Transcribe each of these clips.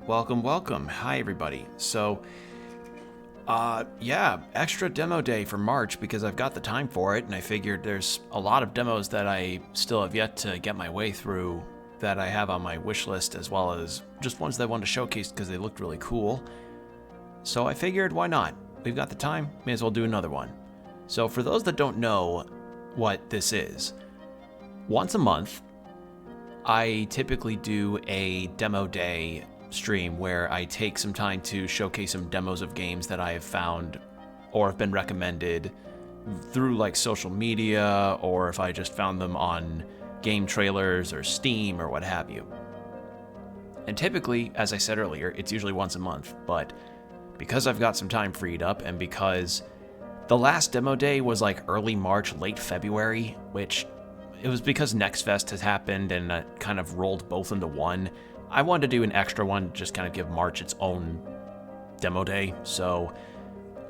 Welcome, welcome. Hi, everybody. So, yeah, extra demo day for March because I've got the time for it, and I figured there's a lot of demos that I still have yet to get my way through that I have on my wish list, as well as just ones that I wanted to showcase because they looked really cool. So I figured, why not? We've got the time, may as well do another one. So for those that don't know what this is, once a month, I typically do a demo day stream where I take some time to showcase some demos of games that I have found or have been recommended through like social media, or if I just found them on game trailers or Steam or what have you. And typically, as I said earlier, it's usually once a month, but because I've got some time freed up and because the last demo day was like early March, late February, which it was because Next Fest has happened and it kind of rolled both into one. I wanted to do an extra one, just kind of give March its own demo day. So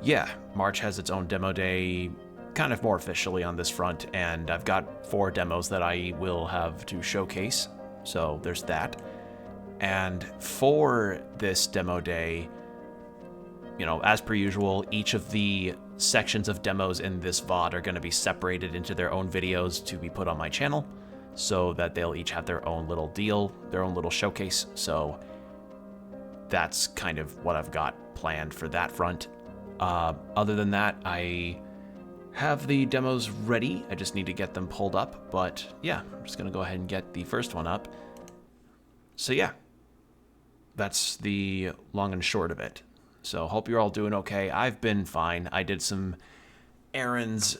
yeah, March has its own demo day kind of more officially on this front, and I've got 4 demos that I will have to showcase. So there's that. And for this demo day, you know, as per usual, each of the sections of demos in this VOD are going to be separated into their own videos to be put on my channel, so that they'll each have their own little deal, their own little showcase. So that's kind of what I've got planned for that front. Other than that, I have the demos ready. I just need to get them pulled up. But yeah, I'm just going to go ahead and get the first one up. So yeah, that's the long and short of it. So hope you're all doing okay. I've been fine. I did some errands,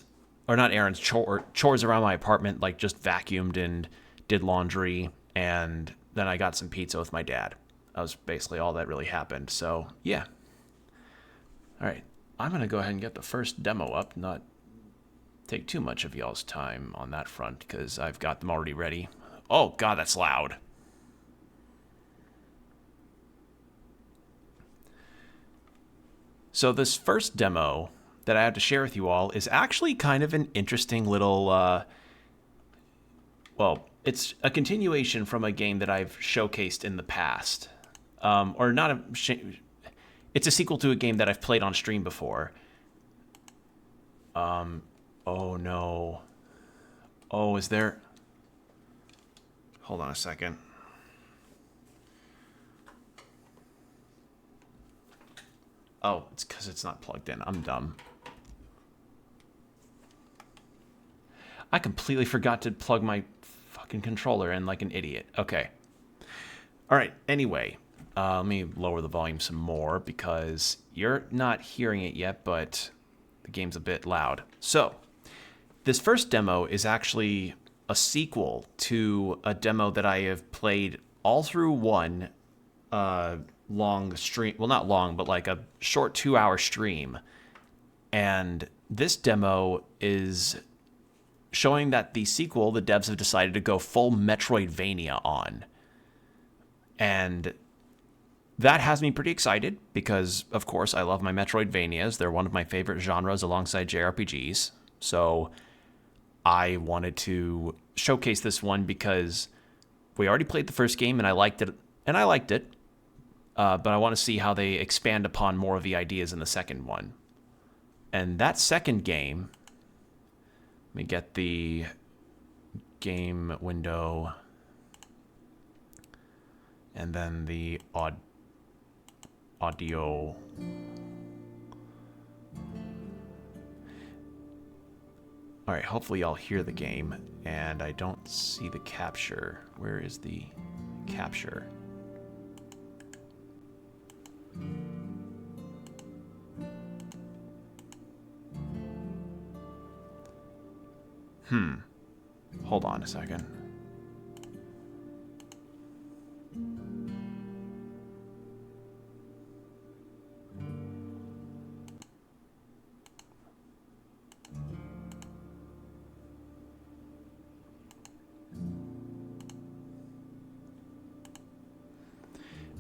or not errands, chores around my apartment, like just vacuumed and did laundry, and then I got some pizza with my dad. That was basically all that really happened. So yeah. All right, I'm gonna go ahead and get the first demo up, not take too much of y'all's time on that front because I've got them already ready. Oh god, that's loud. So this first demo that I have to share with you all is actually kind of an interesting little, well, it's a continuation from a game that I've showcased in the past. Or not a, it's a sequel to a game that I've played on stream before. Oh no. Oh, is there, hold on a second. Oh, it's because it's not plugged in. I'm dumb. I completely forgot to plug my fucking controller in like an idiot. Okay. All right. Anyway, let me lower the volume some more because you're not hearing it yet, but the game's a bit loud. So, this first demo is actually a sequel to a demo that I have played all through one long stream. Well, not long, but like a short 2-hour stream. And this demo is showing that the sequel, the devs have decided to go full Metroidvania on. And that has me pretty excited because, of course, I love my Metroidvanias. They're one of my favorite genres alongside JRPGs. So I wanted to showcase this one because we already played the first game and I liked it. But I want to see how they expand upon more of the ideas in the second one. And that second game, let me get the game window and then the audio. All right, hopefully y'all hear the game and I don't see the capture. Where is the capture? Hold on a second.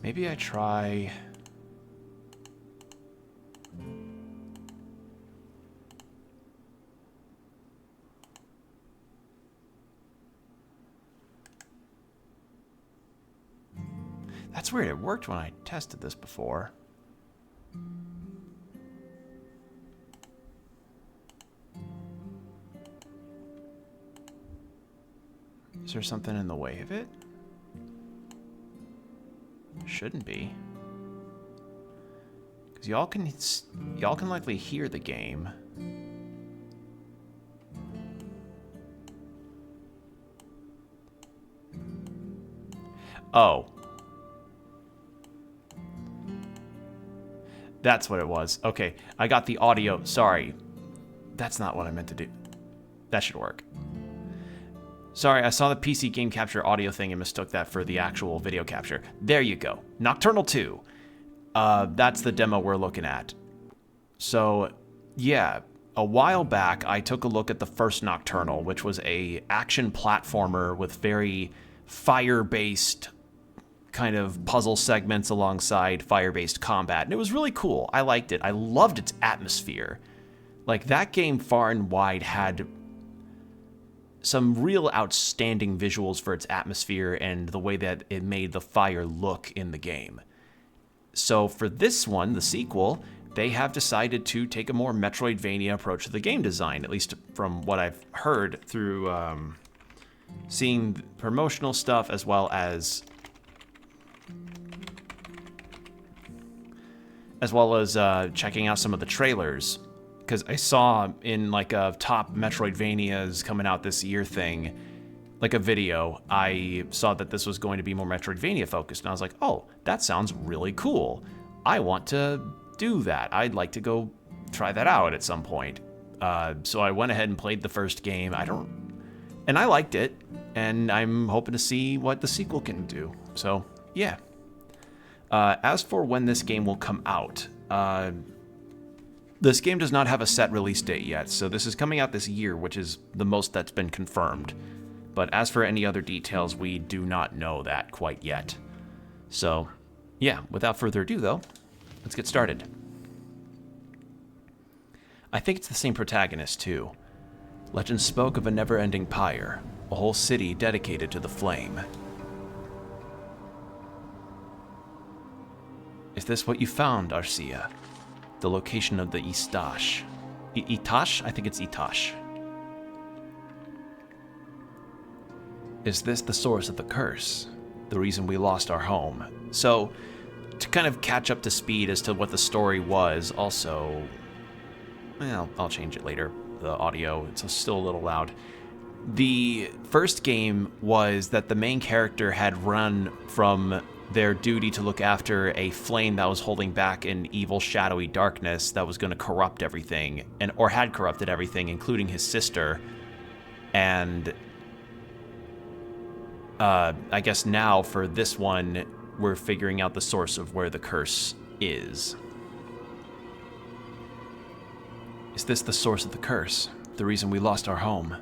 Maybe I try... weird. It worked when I tested this before. Is there something in the way of it? Shouldn't be. Because y'all can likely hear the game. Oh. That's what it was. Okay, I got the audio. Sorry. That's not what I meant to do. That should work. Sorry, I saw the PC game capture audio thing and mistook that for the actual video capture. There you go. Nocturnal 2. That's the demo we're looking at. So, yeah, a while back I took a look at the first Nocturnal, which was a action platformer with very fire-based kind of puzzle segments alongside fire-based combat. And it was really cool. I liked it. I loved its atmosphere. Like, that game far and wide had some real outstanding visuals for its atmosphere and the way that it made the fire look in the game. So for this one, the sequel, they have decided to take a more Metroidvania approach to the game design, at least from what I've heard through seeing promotional stuff as well as checking out some of the trailers. Because I saw in like a top Metroidvanias coming out this year thing, like a video, I saw that this was going to be more Metroidvania focused, and I was like, oh, that sounds really cool. I want to do that. I'd like to go try that out at some point. So I went ahead and played the first game. And I liked it, and I'm hoping to see what the sequel can do. So, yeah. As for when this game will come out, this game does not have a set release date yet, so this is coming out this year, which is the most that's been confirmed. But as for any other details, we do not know that quite yet. So, yeah, without further ado, though, let's get started. I think it's the same protagonist, too. Legend spoke of a never-ending pyre, a whole city dedicated to the flame. Is this what you found, Arcia? The location of the Itash. Itash? I think it's Itash. Is this the source of the curse? The reason we lost our home? So, to kind of catch up to speed as to what the story was, also... Well, I'll change it later. The audio, it's still a little loud. The first game was that the main character had run from their duty to look after a flame that was holding back an evil, shadowy darkness that was going to corrupt everything, or had corrupted everything, including his sister. And I guess now for this one, we're figuring out the source of where the curse is. Is this the source of the curse? The reason we lost our home?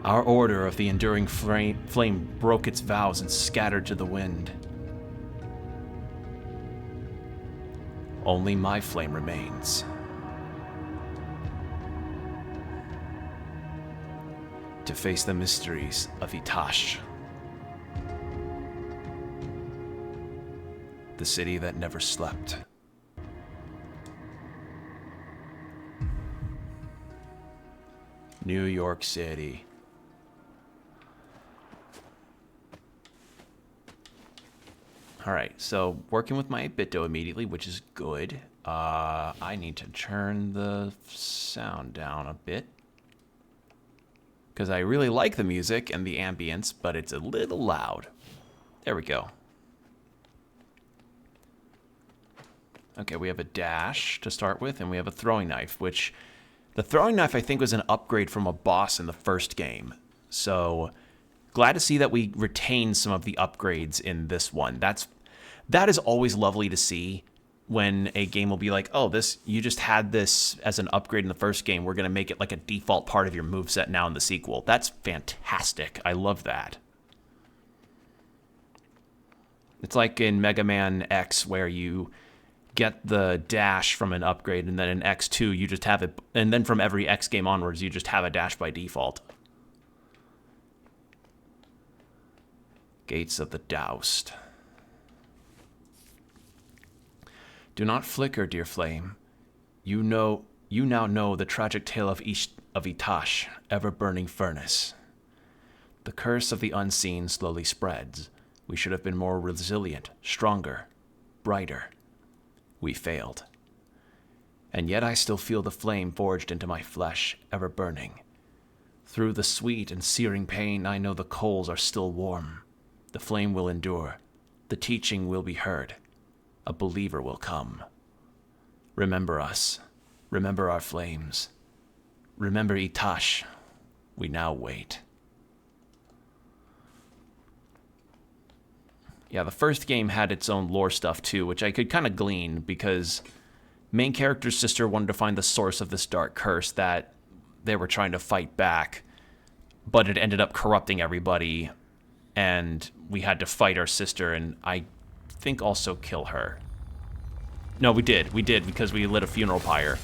Our order of the enduring flame broke its vows and scattered to the wind. Only my flame remains. To face the mysteries of Itash. The city that never slept. New York City. Alright, so working with my 8-bit immediately, which is good. I need to turn the sound down a bit. Because I really like the music and the ambience, but it's a little loud. There we go. Okay, we have a dash to start with, and we have a throwing knife, which... The throwing knife, I think, was an upgrade from a boss in the first game. So, glad to see that we retained some of the upgrades in this one. That is always lovely to see when a game will be like, oh, you just had this as an upgrade in the first game. We're going to make it like a default part of your moveset now in the sequel. That's fantastic. I love that. It's like in Mega Man X where you get the dash from an upgrade, and then in X2 you just have it, and then from every X game onwards you just have a dash by default. Gates of the Doused. Do not flicker, dear flame. You now know the tragic tale of Itash, ever-burning furnace. The curse of the unseen slowly spreads. We should have been more resilient, stronger, brighter. We failed. And yet I still feel the flame forged into my flesh, ever burning. Through the sweet and searing pain, I know the coals are still warm. The flame will endure. The teaching will be heard. A believer will come. Remember us. Remember our flames. Remember Itash. We now wait. Yeah, the first game had its own lore stuff too, which I could kind of glean because main character's sister wanted to find the source of this dark curse that they were trying to fight back, but it ended up corrupting everybody, and we had to fight our sister, and I think also kill her. No, we did because we lit a funeral pyre.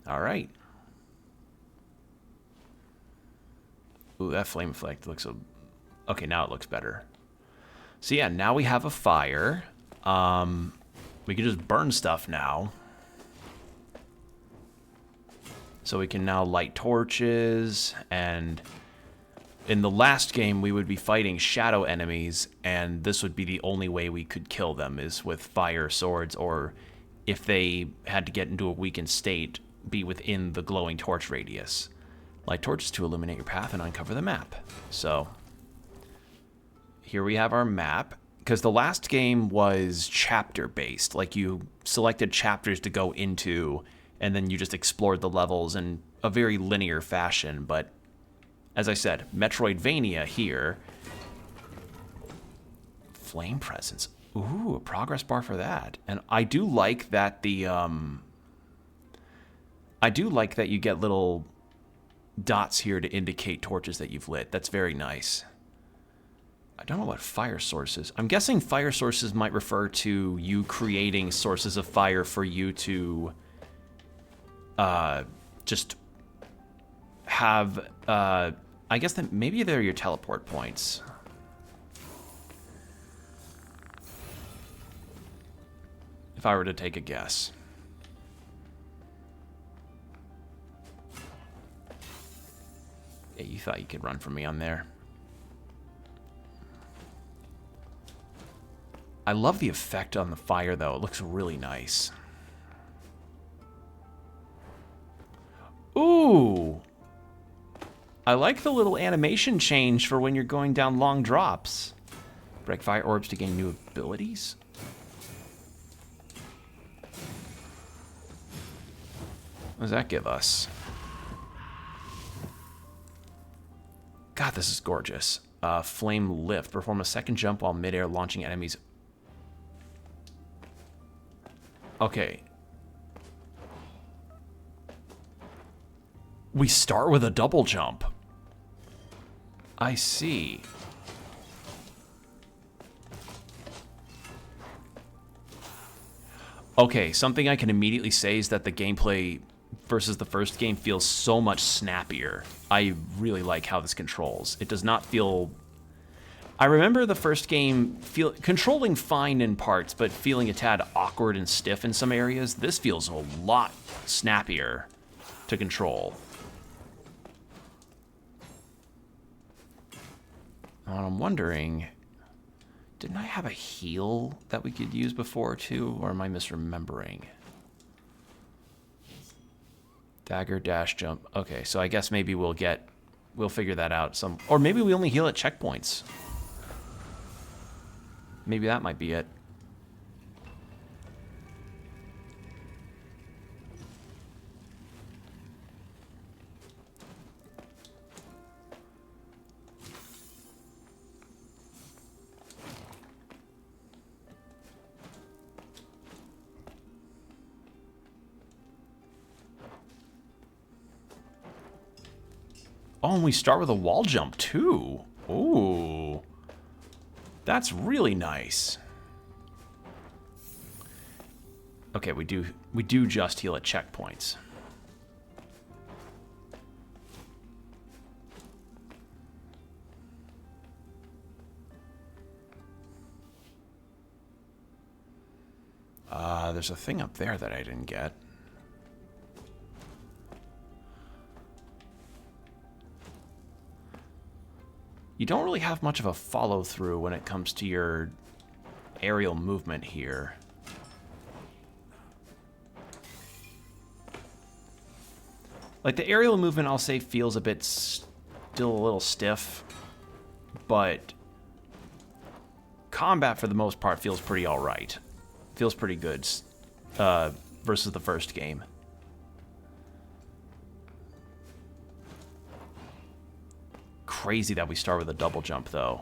All right. Ooh, that flame effect looks so... Okay, now it looks better. So yeah, now we have a fire. We can just burn stuff now. So we can now light torches, and in the last game we would be fighting shadow enemies, and this would be the only way we could kill them, is with fire swords, or if they had to get into a weakened state, be within the glowing torch radius. Light torches to illuminate your path and uncover the map. So here we have our map, because the last game was chapter based, like you selected chapters to go into, and then you just explored the levels in a very linear fashion. But as I said, Metroidvania here. Flame presence. Ooh, a progress bar for that. And I do like that the I do like that you get little dots here to indicate torches that you've lit. That's very nice. I don't know what fire sources. I'm guessing fire sources might refer to you creating sources of fire for you to just have, I guess that maybe they're your teleport points. If I were to take a guess. Yeah, you thought you could run from me on there. I love the effect on the fire, though. It looks really nice. Ooh! I like the little animation change for when you're going down long drops. Break fire orbs to gain new abilities? What does that give us? God, this is gorgeous. Flame lift. Perform a second jump while midair launching enemies. Okay. We start with a double jump. I see. Okay, something I can immediately say is that the gameplay versus the first game feels so much snappier. I really like how this controls. It does not feel... I remember the first game controlling fine in parts, but feeling a tad awkward and stiff in some areas. This feels a lot snappier to control. And I'm wondering, didn't I have a heal that we could use before too, or am I misremembering? Dagger, dash, jump. Okay, so I guess maybe we'll figure that out or maybe we only heal at checkpoints. Maybe that might be it. Oh, and we start with a wall jump, too. Ooh. That's really nice. Okay, we do We do just heal at checkpoints. There's a thing up there that I didn't get. You don't really have much of a follow-through when it comes to your aerial movement here. Like, the aerial movement, I'll say, feels a bit still a little stiff, but combat, for the most part, feels pretty alright. Feels pretty good versus the first game. Crazy that we start with a double jump, though.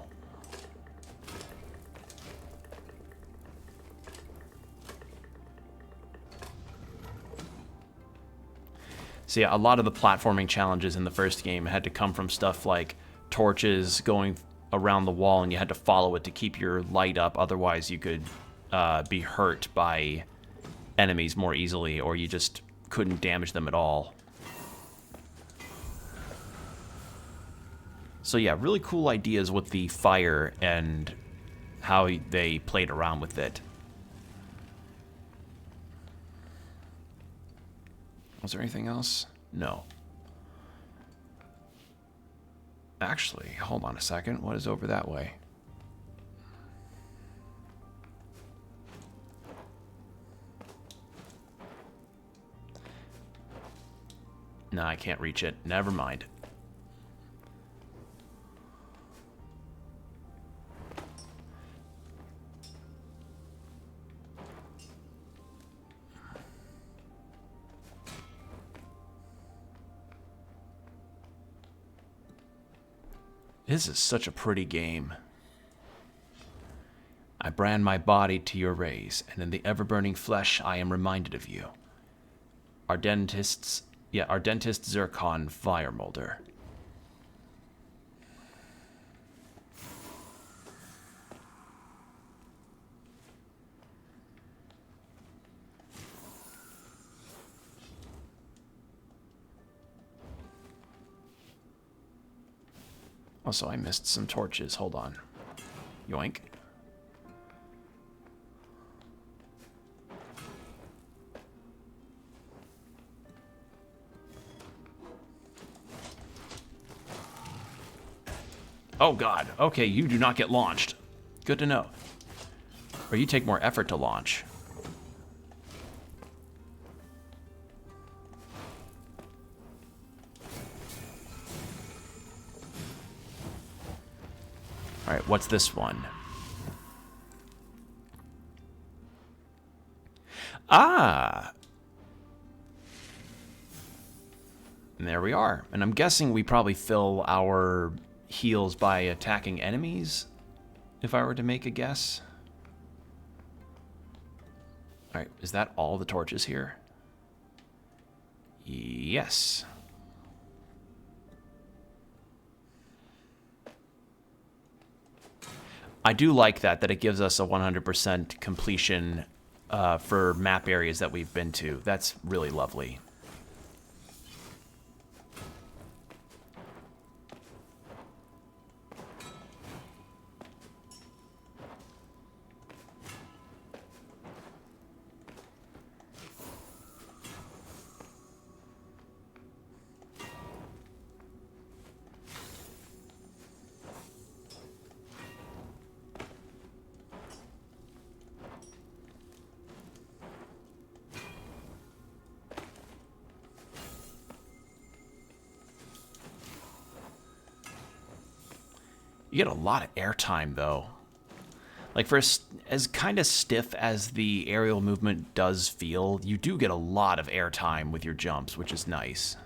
So yeah, a lot of the platforming challenges in the first game had to come from stuff like torches going around the wall, and you had to follow it to keep your light up. Otherwise, you could be hurt by enemies more easily, or you just couldn't damage them at all. So yeah, really cool ideas with the fire and how they played around with it. Was there anything else? No. Actually, hold on a second. What is over that way? No, I can't reach it. Never mind. This is such a pretty game. I brand my body to your rays, and in the ever-burning flesh I am reminded of you. Our dentist Zircon Fire Molder. Also, I missed some torches. Hold on. Yoink. Oh god. Okay, you do not get launched. Good to know. Or you take more effort to launch. Alright, what's this one? Ah! And there we are. And I'm guessing we probably fill our heals by attacking enemies, if I were to make a guess. Alright, is that all the torches here? Yes. I do like that it gives us a 100% completion for map areas that we've been to. That's really lovely. You get a lot of airtime, though. Like, for as kind of stiff as the aerial movement does feel, you do get a lot of airtime with your jumps, which is nice.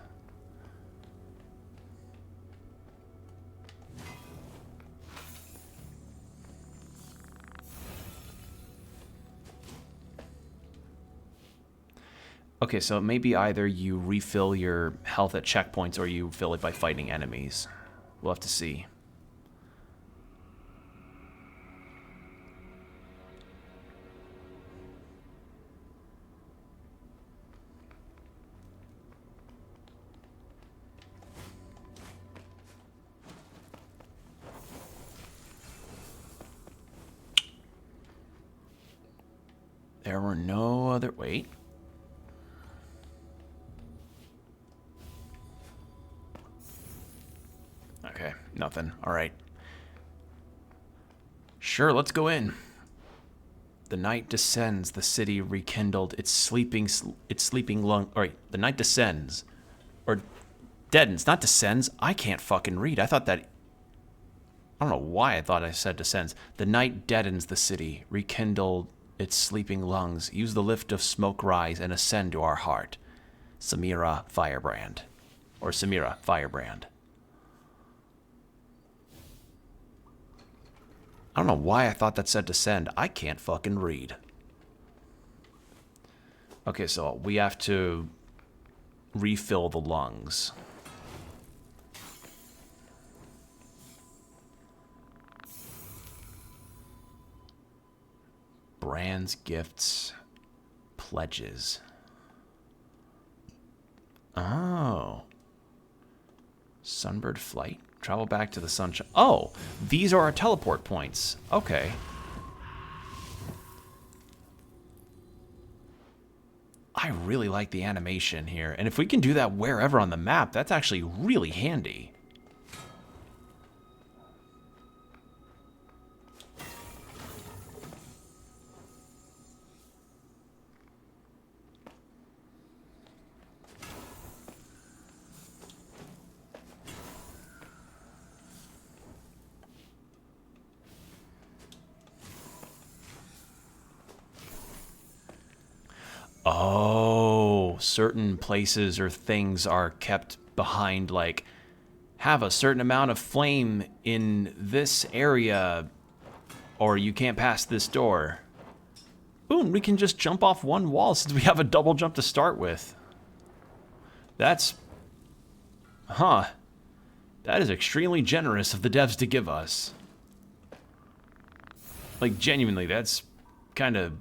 Okay, so maybe either you refill your health at checkpoints or you fill it by fighting enemies. We'll have to see. There were no other... Wait. Okay, nothing. All right. Sure, let's go in. The night descends, the city rekindled, its sleeping lung... All right, the night descends. Or deadens, not descends. I can't fucking read. I thought that... I don't know why I thought I said descends. The night deadens the city, rekindled its sleeping lungs. Use the lift of smoke rise and ascend to our heart. Samira Firebrand. Or Samira Firebrand. I don't know why I thought that said descend. I can't fucking read. Okay, so we have to refill the lungs. Brands, gifts, pledges. Oh. Sunbird flight. Travel back to the sunshine. Oh, these are our teleport points. Okay. I really like the animation here. And if we can do that wherever on the map, that's actually really handy. Oh, certain places or things are kept behind, like, have a certain amount of flame in this area, or you can't pass this door. Boom, we can just jump off one wall since we have a double jump to start with. That's... Huh. That is extremely generous of the devs to give us. Like, genuinely, that's kind of...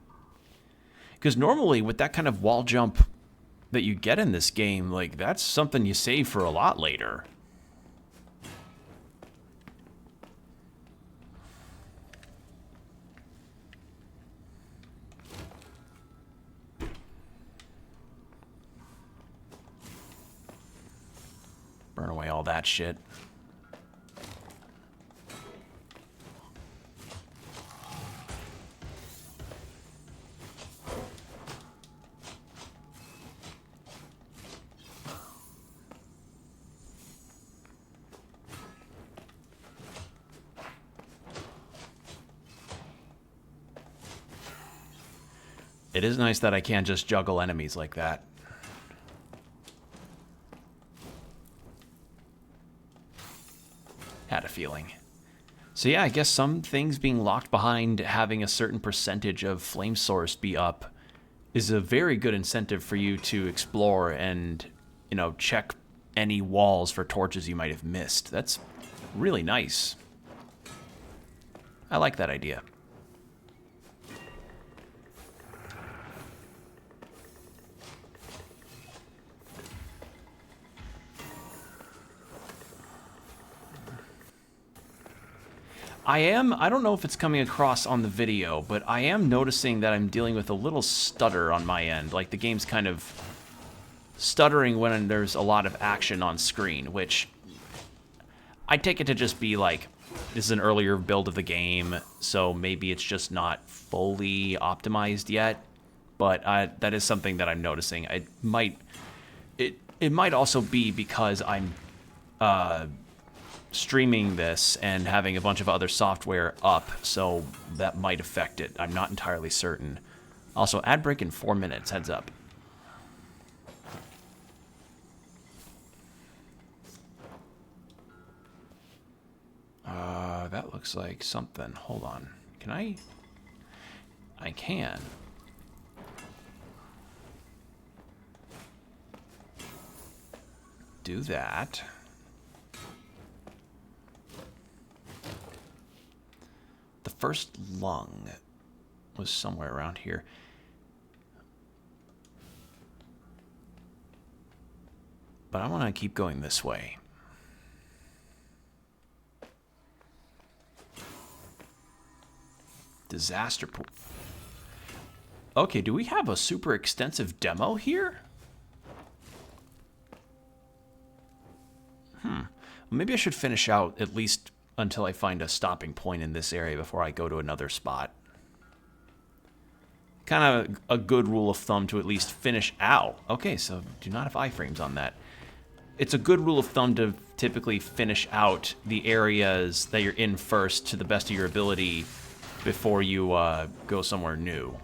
Because normally, with that kind of wall jump that you get in this game, like, that's something you save for a lot later. Burn away all that shit. It is nice that I can't just juggle enemies like that. Had a feeling. So yeah, I guess some things being locked behind having a certain percentage of flame source be up is a very good incentive for you to explore and, you know, check any walls for torches you might have missed. That's really nice. I like that idea. I don't know if it's coming across on the video, but I am noticing that I'm dealing with a little stutter on my end. Like, the game's kind of stuttering when there's a lot of action on screen, which I take it to just be like, this is an earlier build of the game, so maybe it's just not fully optimized yet. But that is something that I'm noticing. It might also be because I'm streaming this and having a bunch of other software up, so that might affect it. I'm not entirely certain. Also, ad break in 4 minutes, heads up. That looks like something. Hold on. Can I? I can. Do that. The first lung was somewhere around here. But I want to keep going this way. Disaster pool. Okay, do we have a super extensive demo here? Maybe I should finish out at least until I find a stopping point in this area before I go to another spot. Kind of a good rule of thumb to at least finish out. Okay, so do not have iframes on that. It's a good rule of thumb to typically finish out the areas that you're in first to the best of your ability before you go somewhere new.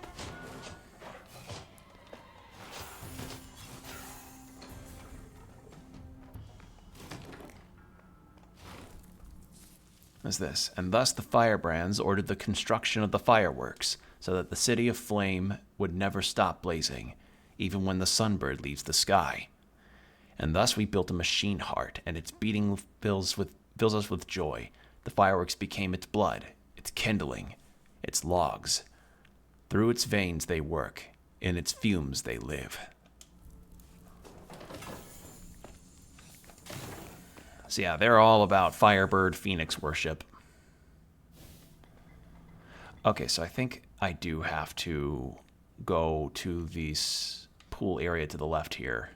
Is this, and thus the firebrands ordered the construction of the fireworks, so that the city of flame would never stop blazing, even when the sunbird leaves the sky. And thus we built a machine heart, and its beating fills us with joy. The fireworks became its blood, its kindling, its logs. Through its veins they work, in its fumes they live. So yeah, they're all about Firebird Phoenix worship. Okay, so I think I do have to go to this pool area to the left here.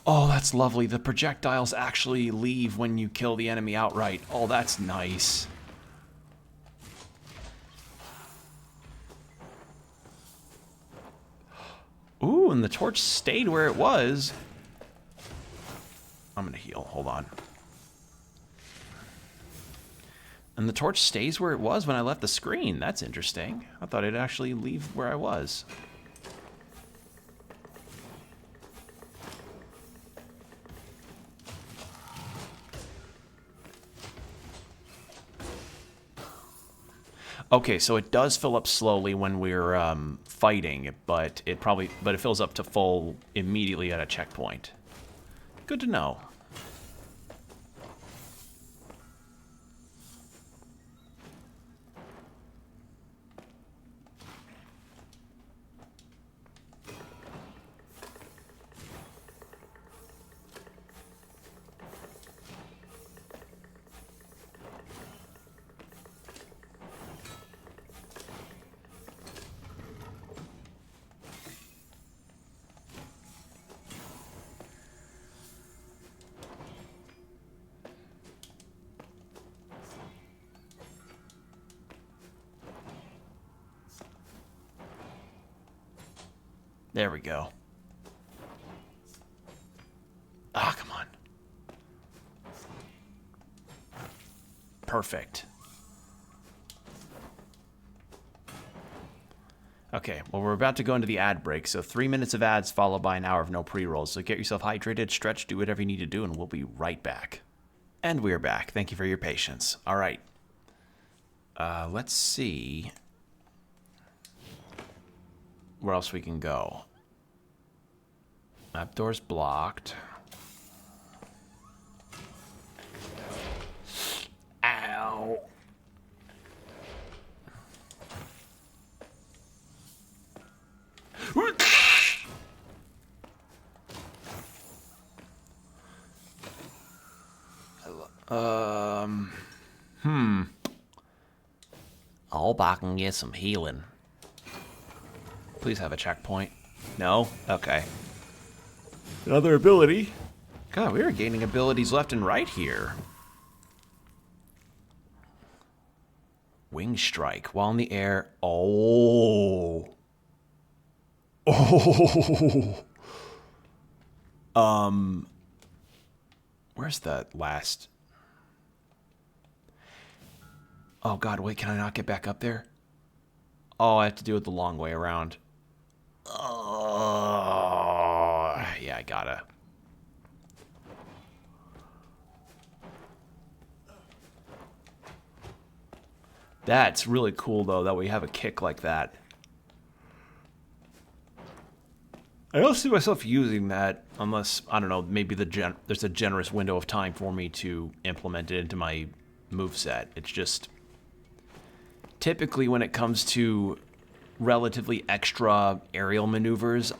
Oh, that's lovely. The projectiles actually leave when you kill the enemy outright. Oh, that's nice. Ooh, and the torch stayed where it was. I'm gonna heal. Hold on. And the torch stays where it was when I left the screen. That's interesting. I thought it'd actually leave where I was. Okay, so it does fill up slowly when we're fighting, but it fills up to full immediately at a checkpoint. Good to know. There we go. Ah, come on. Perfect. Okay, well, we're about to go into the ad break, so 3 minutes of ads followed by an hour of no pre-rolls. So get yourself hydrated, stretch, do whatever you need to do, and we'll be right back. And we're back. Thank you for your patience. All right. Let's see where else we can go. Map door's blocked. Ow. I'll back and get some healing. Please have a checkpoint. No? Okay. Another ability. God, we are gaining abilities left and right here. Wing strike while in the air. Oh. Oh. Where's that last? Oh God, wait, can I not get back up there? Oh, I have to do it the long way around. Oh, yeah, I gotta. That's really cool, though, that we have a kick like that. I don't see myself using that unless, I don't know, maybe there's a generous window of time for me to implement it into my moveset. It's just, typically when it comes to relatively extra aerial maneuvers,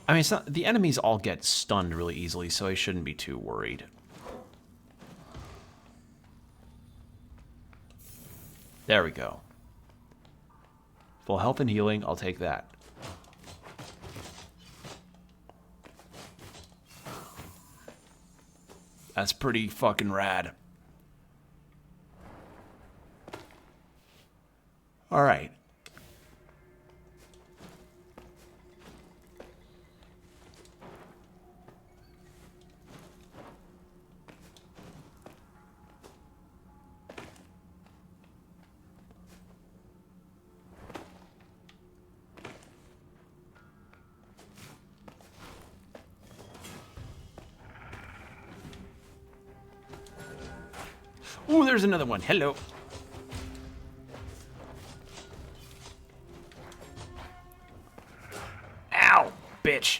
I mean, it's not, the enemies all get stunned really easily, so I shouldn't be too worried. There we go. Full health and healing, I'll take that. That's pretty fucking rad. Alright. Ooh, there's another one. Hello. Ow, bitch.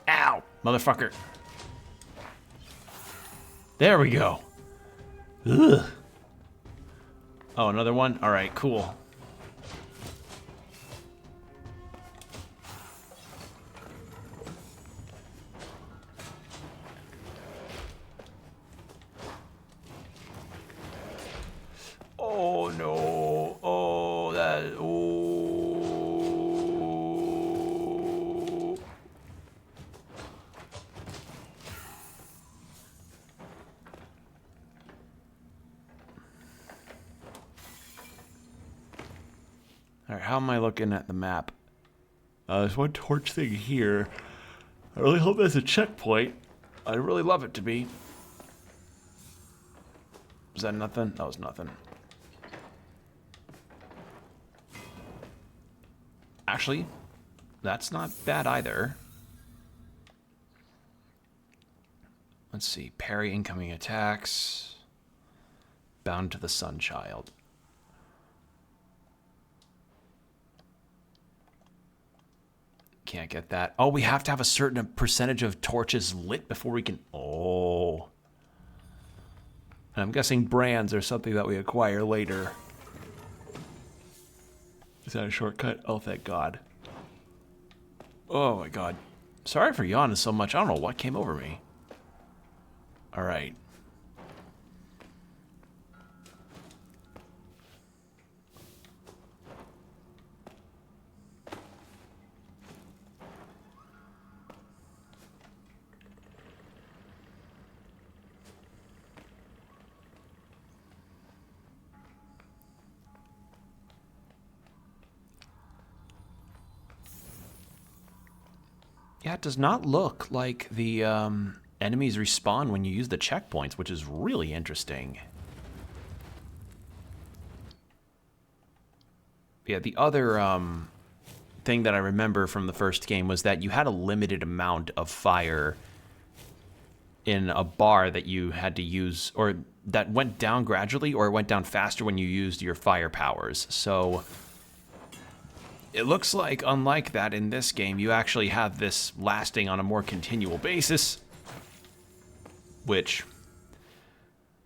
Ow, motherfucker. There we go. Ugh. Oh, another one? Alright, cool. Oh, no. Oh, that... Oh. Alright, how am I looking at the map? There's one torch thing here. I really hope that's a checkpoint. I'd really love it to be. Is that nothing? That was nothing. Actually, that's not bad either. Let's see. Parry incoming attacks. Bound to the Sunchild. Can't get that. Oh, we have to have a certain percentage of torches lit before we can... Oh. And I'm guessing brands are something that we acquire later. Is that a shortcut? Oh, thank God. Oh, my God. Sorry for yawning so much. I don't know what came over me. All right. Yeah, it does not look like the enemies respawn when you use the checkpoints, which is really interesting. Yeah, the other thing that I remember from the first game was that you had a limited amount of fire in a bar that you had to use, or that went down gradually, or it went down faster when you used your fire powers. So it looks like, unlike that in this game, you actually have this lasting on a more continual basis. Which,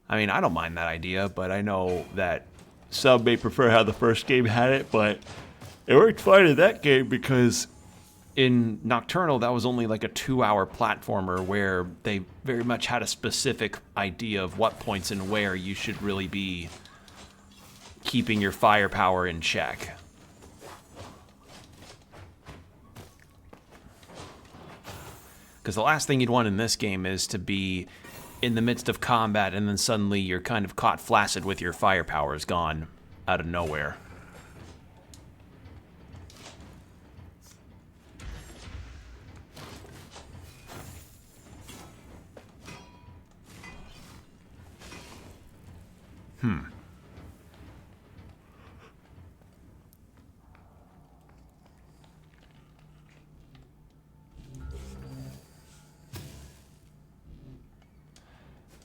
I mean, I don't mind that idea, but I know that some may prefer how the first game had it, but it worked fine in that game because in Nocturnal, that was only like a 2-hour platformer where they very much had a specific idea of what points and where you should really be keeping your firepower in check. Because the last thing you'd want in this game is to be in the midst of combat and then suddenly you're kind of caught flaccid with your firepowers gone out of nowhere.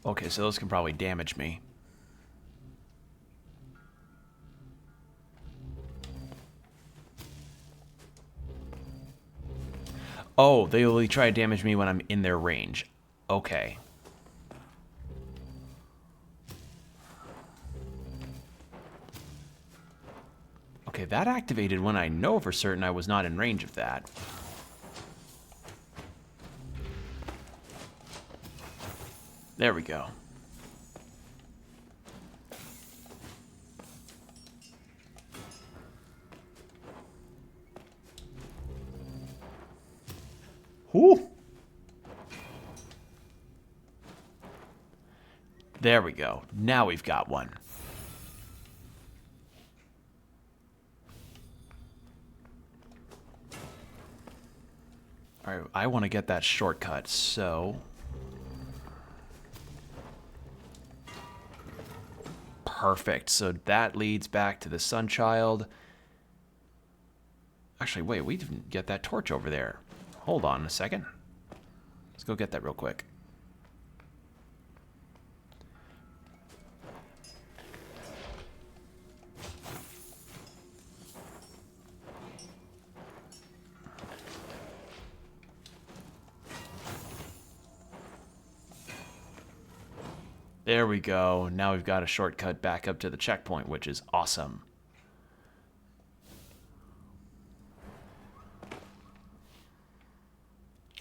Okay, so those can probably damage me. Oh, they only try to damage me when I'm in their range. Okay. Okay, that activated when I know for certain I was not in range of that. There we go. Whew. There we go. Now we've got one. All right, I want to get that shortcut, so... Perfect. So that leads back to the Sunchild. Actually, wait, we didn't get that torch over there. Hold on a second. Let's go get that real quick. There we go. Now we've got a shortcut back up to the checkpoint, which is awesome.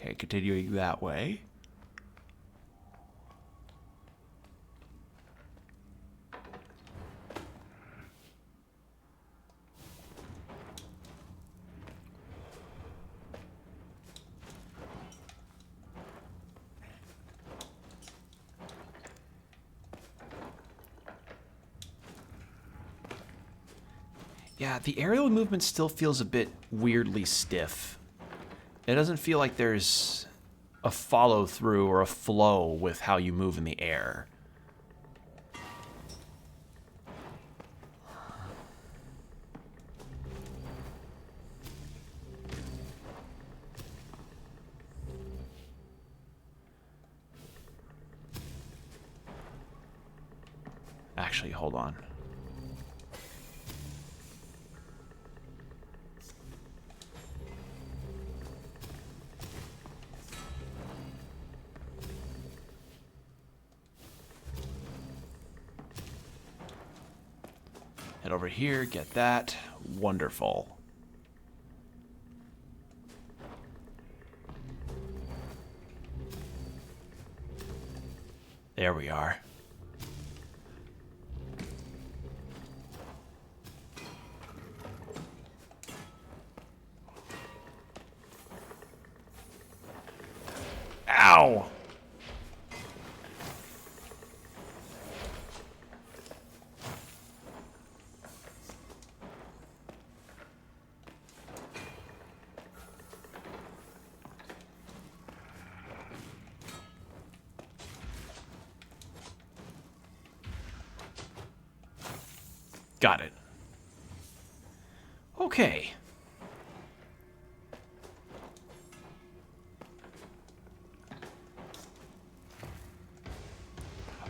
Okay, continuing that way. Yeah, the aerial movement still feels a bit weirdly stiff. It doesn't feel like there's a follow-through or a flow with how you move in the air. Actually, hold on. Head over here, get that. Wonderful. There we are. Ow! Got it. Okay.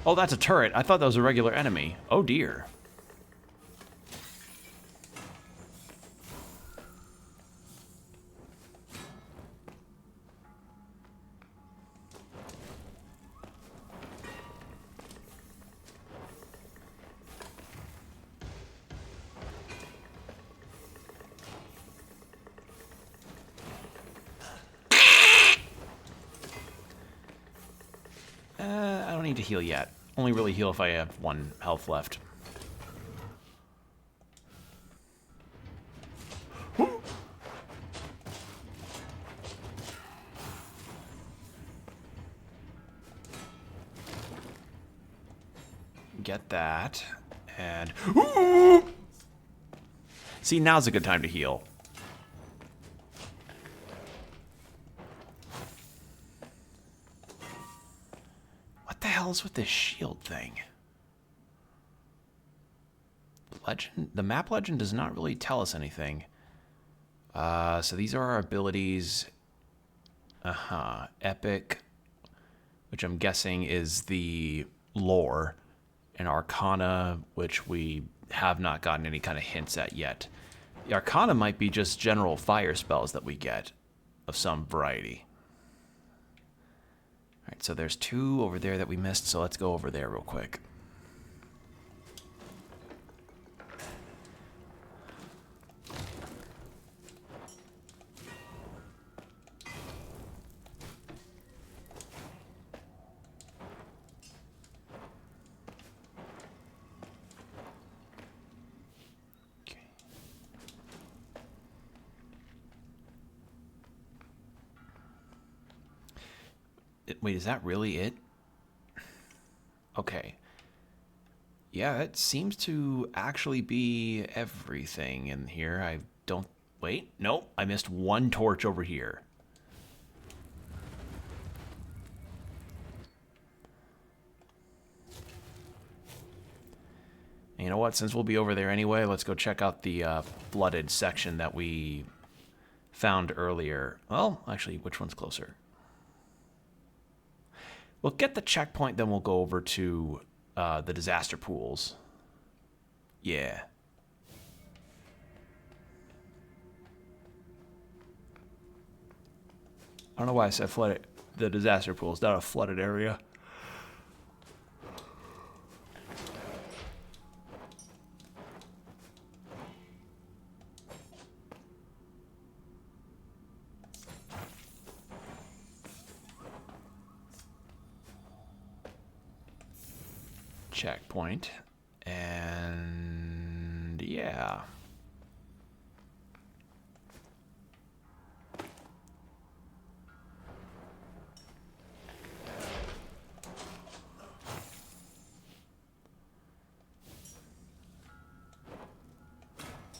Oh, that's a turret. I thought that was a regular enemy. Oh, dear. I don't need to heal yet. Only really heal if I have 1 health left. Get that. And... See, now's a good time to heal. What the hell is with this shield thing? The map legend does not really tell us anything. So these are our abilities. Epic, which I'm guessing is the lore, and Arcana, which we have not gotten any kind of hints at yet. The Arcana might be just general fire spells that we get. of some variety. All right, so there's 2 over there that we missed, so let's go over there real quick. Wait, is that really it? Okay. Yeah, it seems to actually be everything in here. I don't... Wait, nope. I missed 1 torch over here. And you know what? Since we'll be over there anyway, let's go check out the flooded section that we found earlier. Well, actually, which one's closer? We'll get the checkpoint, then we'll go over to the disaster pools. Yeah. I don't know why I said flooded. The disaster pools, not a flooded area. Checkpoint, and yeah.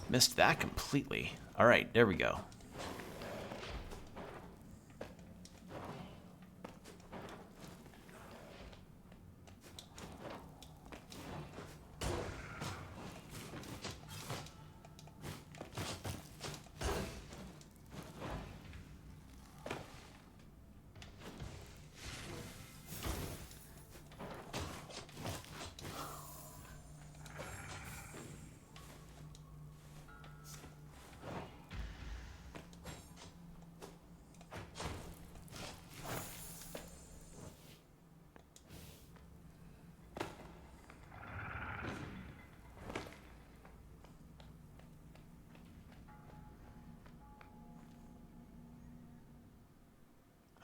Missed that completely. All right, there we go.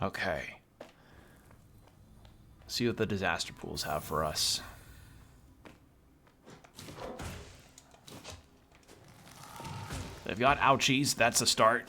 Okay. See what the disaster pools have for us. They've got ouchies. That's a start.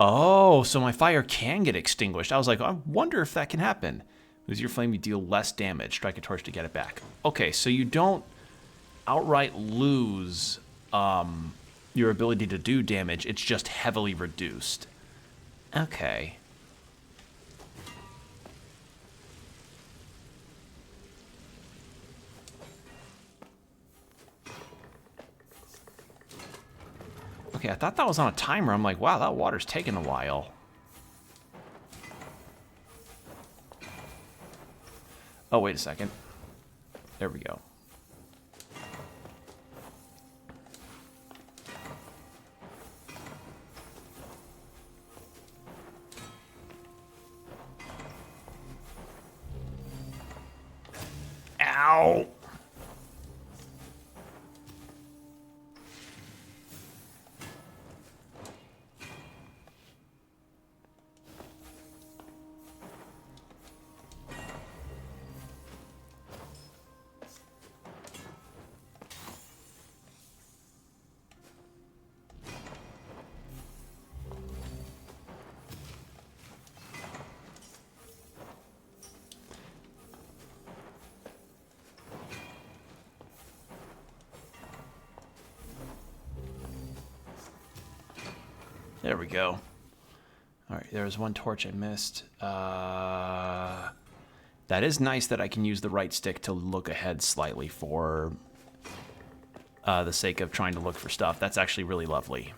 Oh, so my fire can get extinguished. I was like, I wonder if that can happen. Lose your flame, you deal less damage. Strike a torch to get it back. Okay, so you don't outright lose your ability to do damage. It's just heavily reduced. Okay. Okay, I thought that was on a timer. I'm like, wow, that water's taking a while. Oh, wait a second. There we go. Ow! There we go. All right, there was 1 torch I missed. That is nice that I can use the right stick to look ahead slightly for the sake of trying to look for stuff. That's actually really lovely.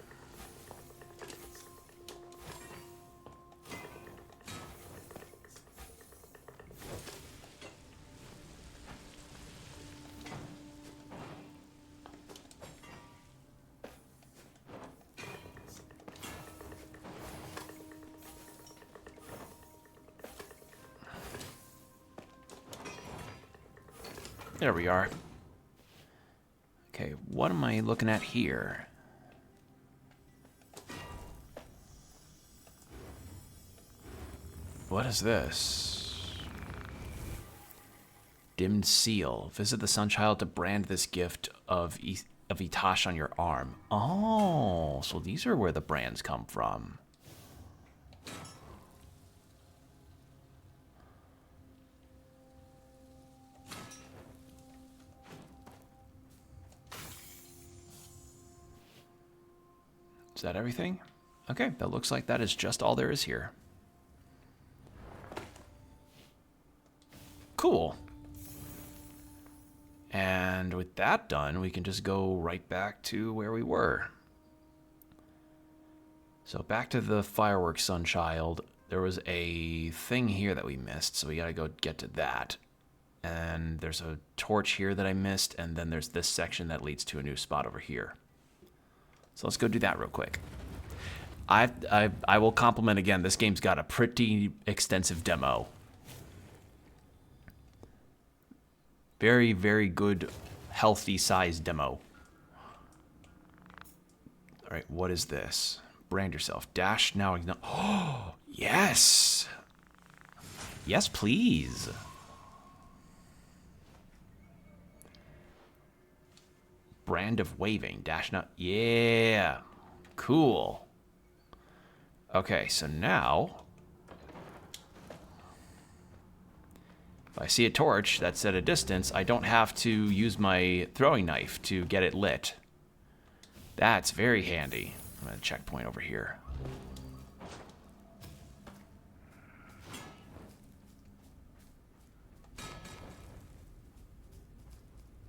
There we are. Okay, what am I looking at here? What is this? Dimmed seal. Visit the Sunchild to brand this gift of Itash on your arm. Oh, so these are where the brands come from. Is that everything? Okay, that looks like that is just all there is here. Cool. And with that done, we can just go right back to where we were. So back to the fireworks Sunchild. There was a thing here that we missed, so we gotta go get to that. And there's a torch here that I missed, and then there's this section that leads to a new spot over here. So let's go do that real quick. I will compliment again, this game's got a pretty extensive demo. Very, very good, healthy sized demo. All right, what is this? Brand yourself. Dash now. Oh, yes. Yes, please. Brand of waving. Dash now. Yeah. Cool. Okay, so now, if I see a torch that's at a distance, I don't have to use my throwing knife to get it lit. That's very handy. I'm going to checkpoint over here.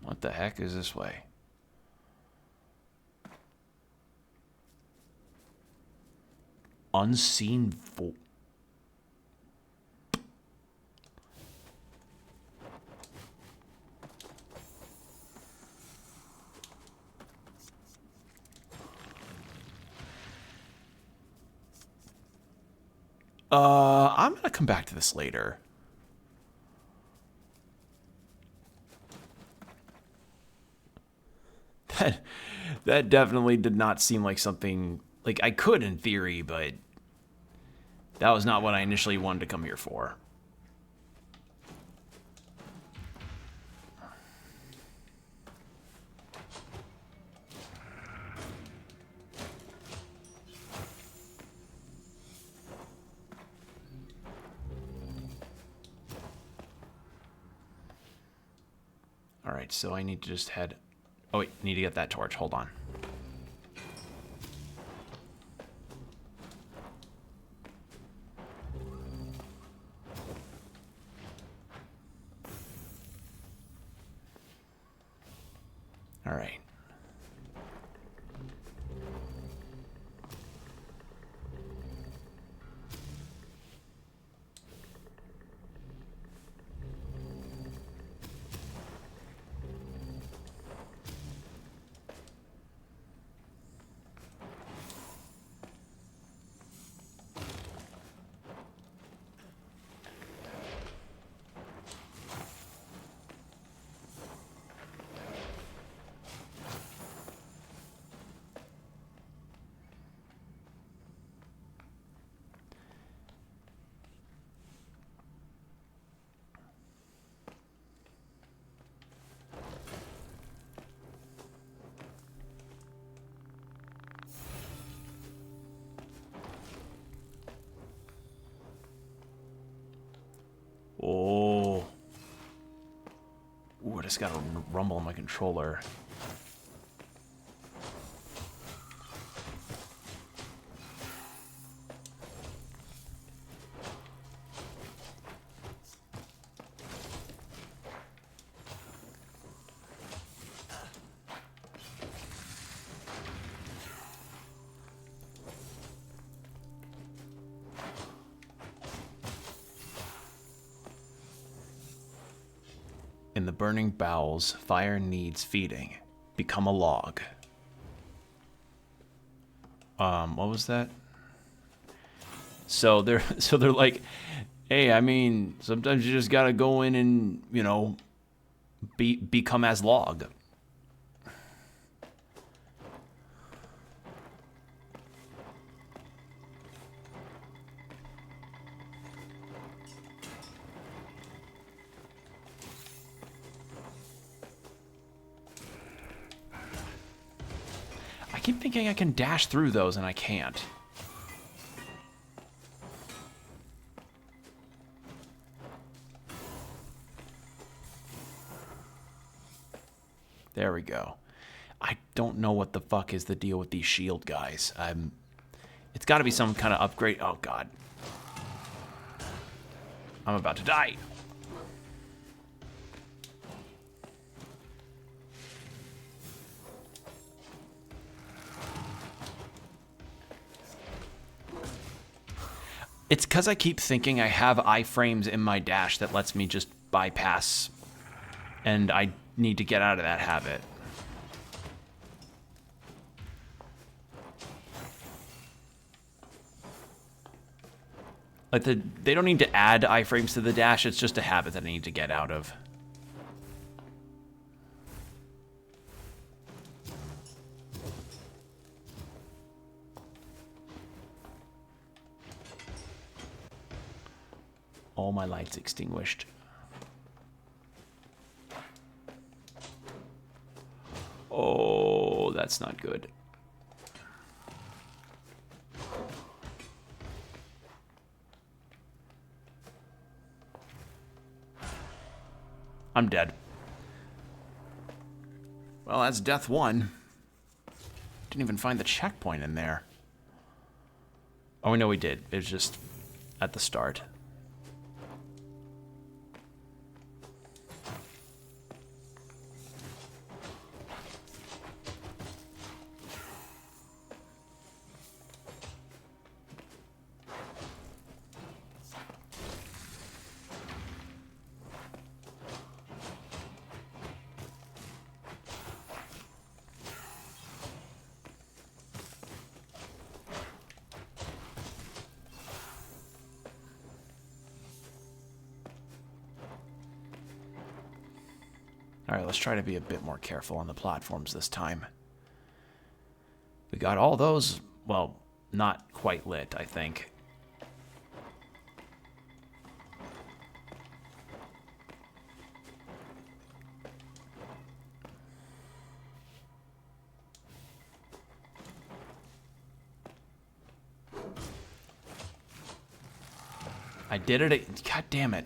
What the heck is this way? Unseen voice. I'm gonna come back to this later. That definitely did not seem like something, like I could in theory, but that was not what I initially wanted to come here for. All right, so I need to just head... Oh, wait, need to get that torch. Hold on. All right. Oh. Ooh, I just got a rumble on my controller. In the burning bowels, fire needs feeding. Become a log. What was that? So they're like, hey, I mean, sometimes you just gotta go in and, you know, become as log. I keep thinking I can dash through those, and I can't. There we go. I don't know what the fuck is the deal with these shield guys. It's got to be some kind of upgrade. Oh, God. I'm about to die. It's because I keep thinking I have iframes in my dash that lets me just bypass, and I need to get out of that habit. Like they don't need to add iframes to the dash, it's just a habit that I need to get out of. All my lights extinguished. Oh, that's not good. I'm dead. Well, that's death one. Didn't even find the checkpoint in there. Oh, no, we did. It was just at the start. All right, let's try to be a bit more careful on the platforms this time. We got all those, well, not quite lit, I think. I did it. God damn it.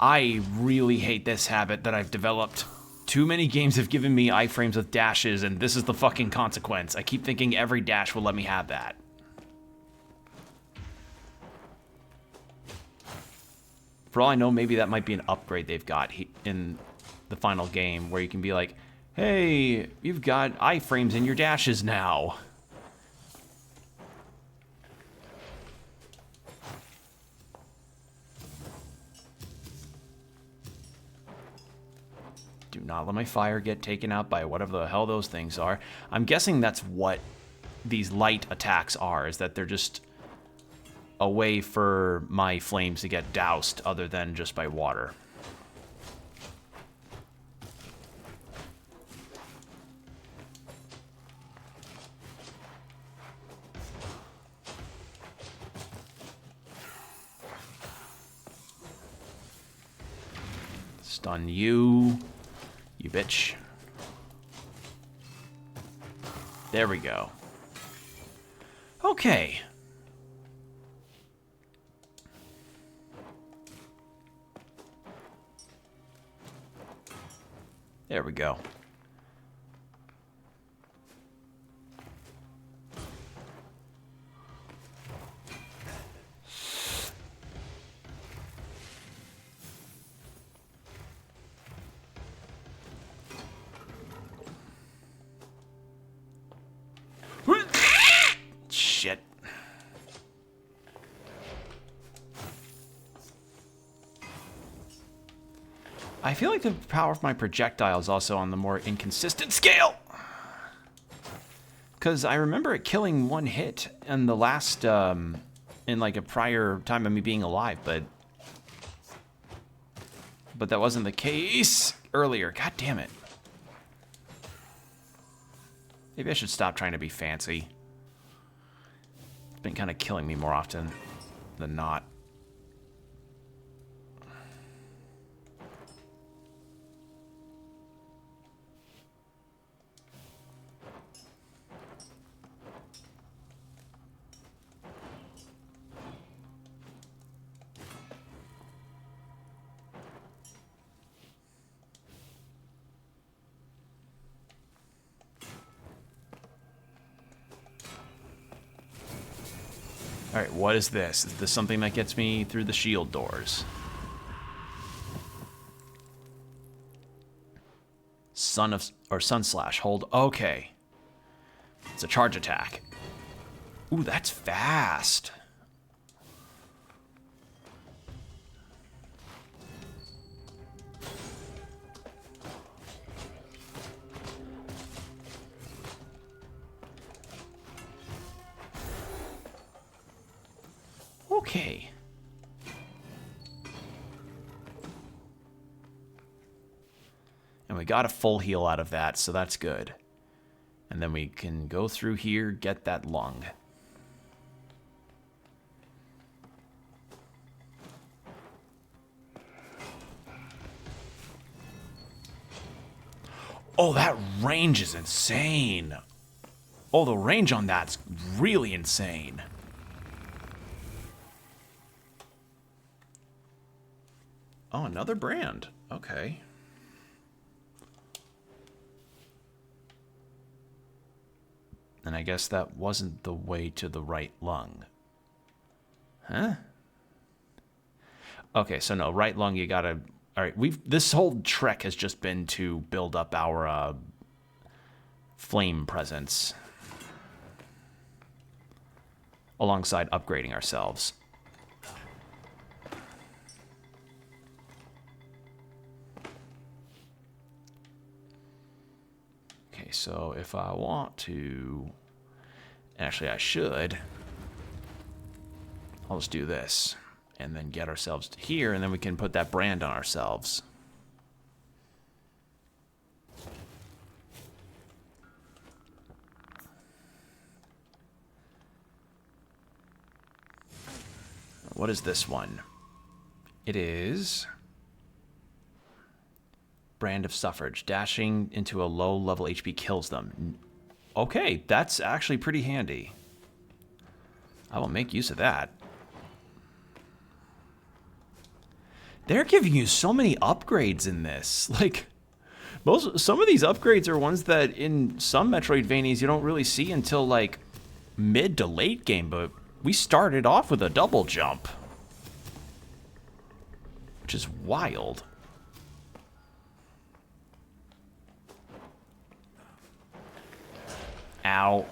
I really hate this habit that I've developed. Too many games have given me iframes with dashes, and this is the fucking consequence. I keep thinking every dash will let me have that. For all I know, maybe that might be an upgrade they've got in the final game, where you can be like, hey, you've got iframes in your dashes now. Do not let my fire get taken out by whatever the hell those things are. I'm guessing that's what these light attacks are, is that they're just a way for my flames to get doused other than just by water. Stun you. You bitch. There we go. Okay. There we go. Shit. I feel like the power of my projectile is also on the more inconsistent scale. Because I remember it killing one hit in the last, in like a prior time of me being alive, but But that wasn't the case earlier. God damn it. Maybe I should stop trying to be fancy. It's been kind of killing me more often than not. Alright, what is this? Is this something that gets me through the shield doors? Sun slash. Hold. Okay. It's a charge attack. Ooh, that's fast. Okay. And we got a full heal out of that, so that's good. And then we can go through here, get that lung. Oh, that range is insane. Oh, the range on that's really insane. Oh, another brand. Okay. And I guess that wasn't the way to the right lung. Huh? Okay, so no, right lung, you gotta... Alright, this whole trek has just been to build up our flame presence. Alongside upgrading ourselves. Okay, so if I want to... Actually, I should. I'll just do this. And then get ourselves to here, and then we can put that brand on ourselves. What is this one? It is... Brand of Suffrage. Dashing into a low-level HP kills them. Okay, that's actually pretty handy. I will make use of that. They're giving you so many upgrades in this. Like, some of these upgrades are ones that in some Metroidvanias you don't really see until, like, mid to late game, but we started off with a double jump. Which is wild. Ow.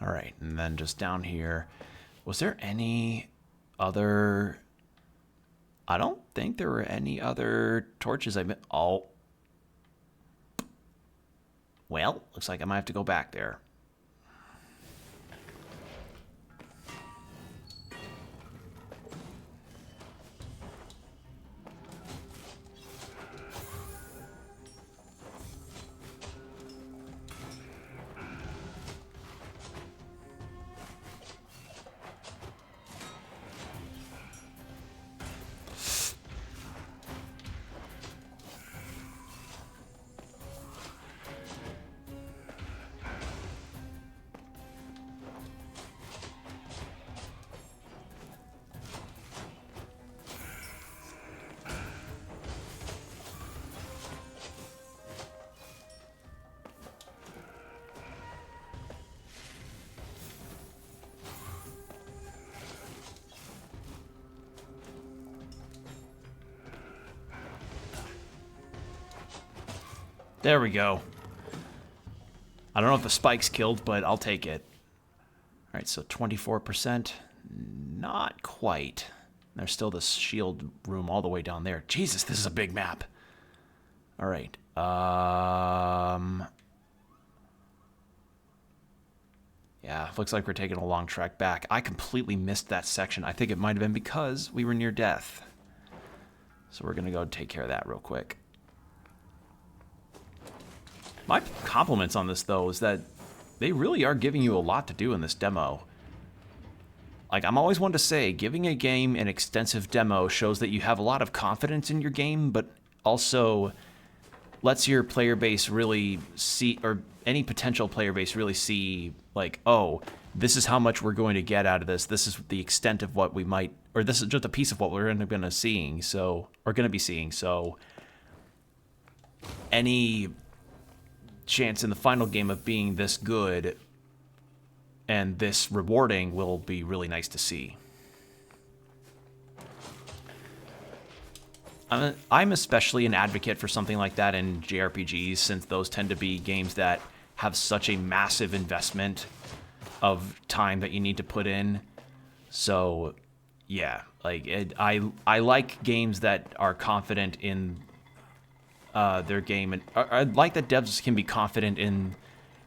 All right, and then just down here, was there any other... I don't think there were any other torches I missed. Oh. Well, looks like I might have to go back there. There we go. I don't know if the spike's killed, but I'll take it. All right, so 24%. Not quite. There's still this shield room all the way down there. Jesus, this is a big map. All right. Yeah, looks like we're taking a long trek back. I completely missed that section. I think it might have been because we were near death. So we're going to go take care of that real quick. My compliments on this, though, is that they really are giving you a lot to do in this demo. Like, I'm always one to say, giving a game an extensive demo shows that you have a lot of confidence in your game, but also lets your player base really see, or any potential player base really see, like, oh, this is how much we're going to get out of this. This is the extent of what we might, or this is just a piece of what we're going to be seeing. So any chance in the final game of being this good and this rewarding will be really nice to see. I'm especially an advocate for something like that in JRPGs, since those tend to be games that have such a massive investment of time that you need to put in. So, yeah, like I like games that are confident in their game, and I like that devs can be confident in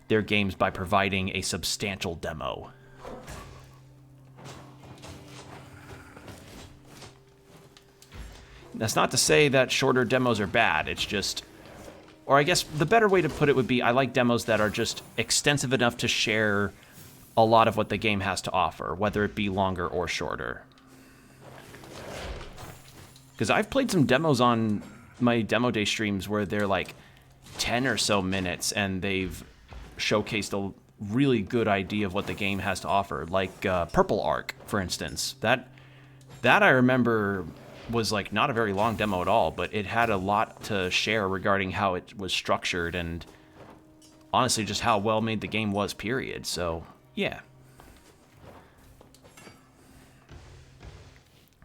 their games by providing a substantial demo. That's not to say that shorter demos are bad. It's just, or I guess the better way to put it would be, I like demos that are just extensive enough to share a lot of what the game has to offer, whether it be longer or shorter. Because I've played some demos on my demo day streams where they're like 10 or so minutes and they've showcased a really good idea of what the game has to offer, like Purple Arc, for instance. That I remember was like not a very long demo at all, but it had a lot to share regarding how it was structured and honestly just how well made the game was, period. So, yeah.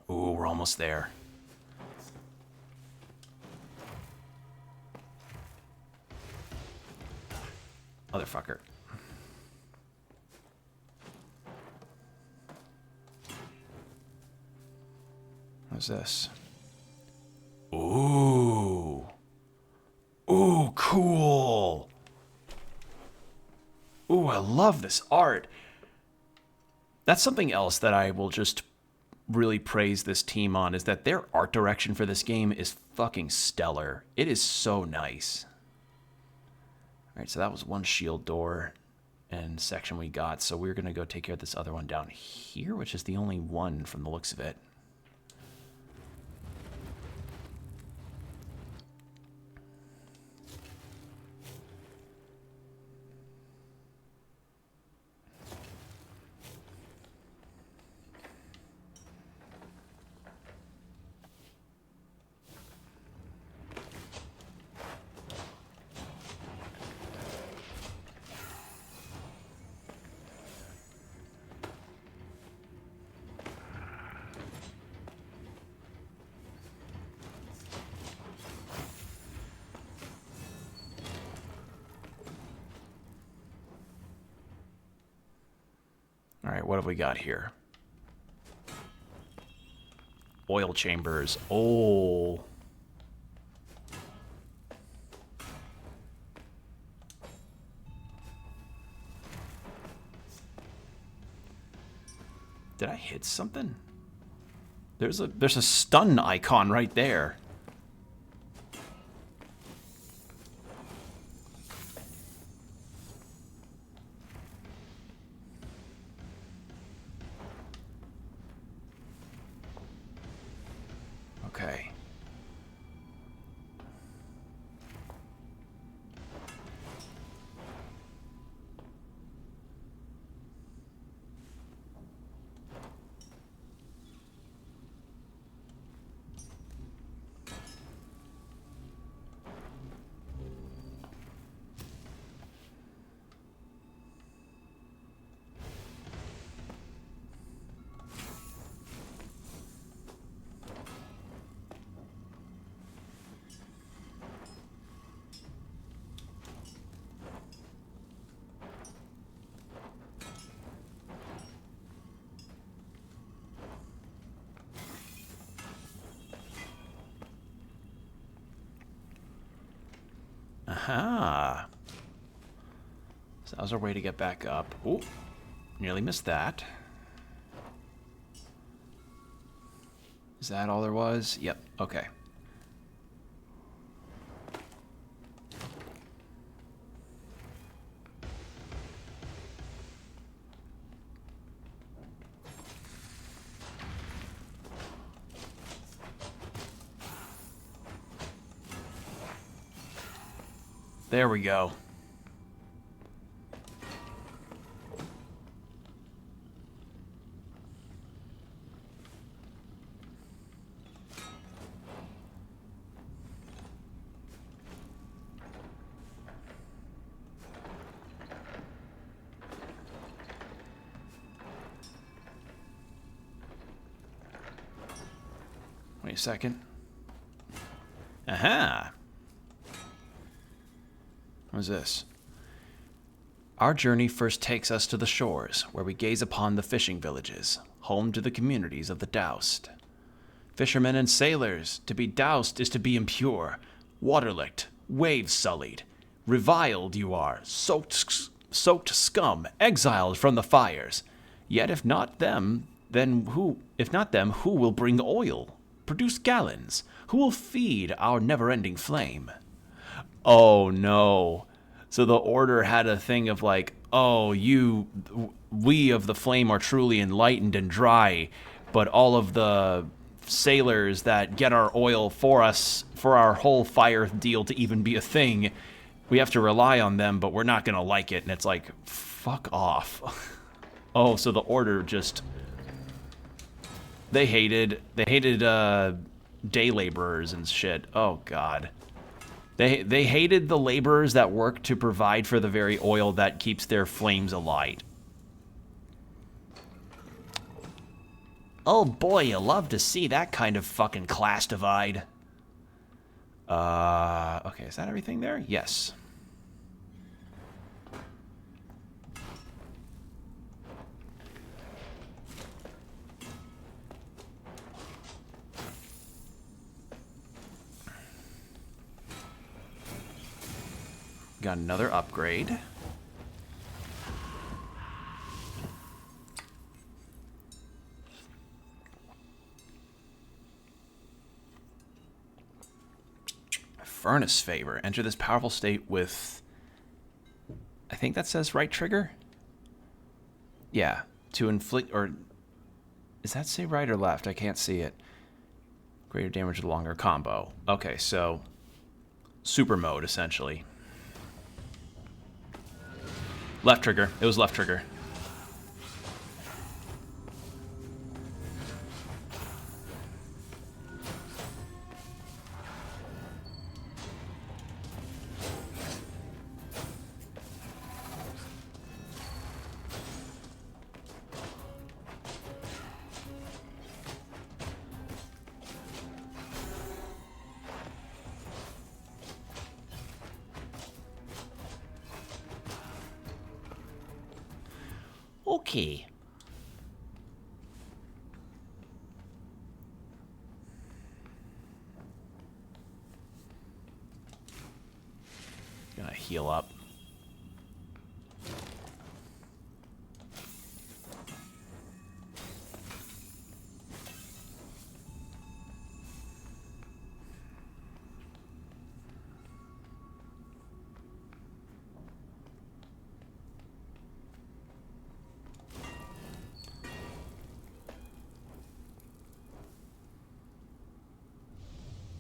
Ooh, we're almost there. Motherfucker. What's this? Ooh. Ooh, cool. Ooh, I love this art. That's something else that I will just really praise this team on, is that their art direction for this game is fucking stellar. It is so nice. All right, so that was one shield door and section we got. So we're going to go take care of this other one down here, which is the only one from the looks of it. All right, what have we got here? Oil chambers. Oh. Did I hit something? There's a stun icon right there. Okay. Aha. So that was our way to get back up. Ooh, nearly missed that. Is that all there was? Yep, okay. There we go. Wait a second. Aha! What's this? Our journey first takes us to the shores, where we gaze upon the fishing villages, home to the communities of the doused. Fishermen and sailors, to be doused is to be impure, water-licked, wave-sullied. Reviled you are, soaked scum, exiled from the fires. Yet if not them, who will bring oil, produce gallons? Who will feed our never-ending flame? Oh no. So the order had a thing of like, oh, we of the flame are truly enlightened and dry, but all of the sailors that get our oil for us, for our whole fire deal to even be a thing, we have to rely on them, but we're not gonna like it. And it's like, fuck off. Oh, so the order just, they hated day laborers and shit. Oh god. They hated the laborers that work to provide for the very oil that keeps their flames alight. Oh boy, you love to see that kind of fucking class divide. Okay, is that everything there? Yes. Got another upgrade. Furnace favor. Enter this powerful state with, I think that says right trigger? Yeah, to inflict, or does that say right or left? I can't see it. Greater damage with longer combo. Okay, so super mode essentially. Left trigger. It was left trigger. Okay. Gonna heal up.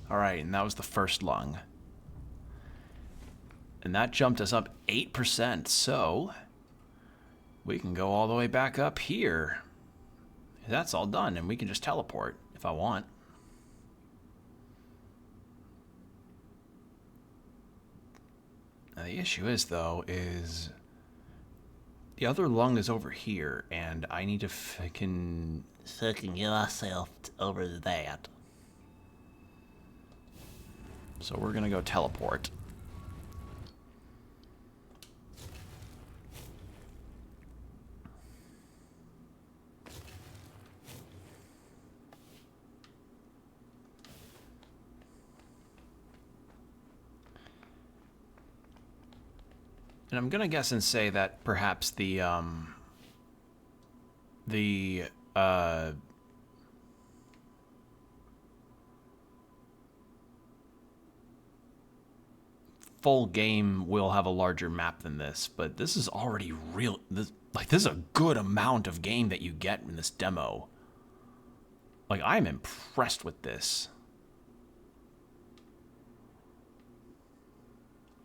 Alright, and that was the first lung. And that jumped us up 8%, so we can go all the way back up here. That's all done, and we can just teleport if I want. Now the issue is, though, is the other lung is over here, and I need to fucking yourself over that. So we're gonna go teleport. And I'm gonna guess and say that perhaps the full game will have a larger map than this, but this is already real. This is a good amount of game that you get in this demo. Like, I'm impressed with this.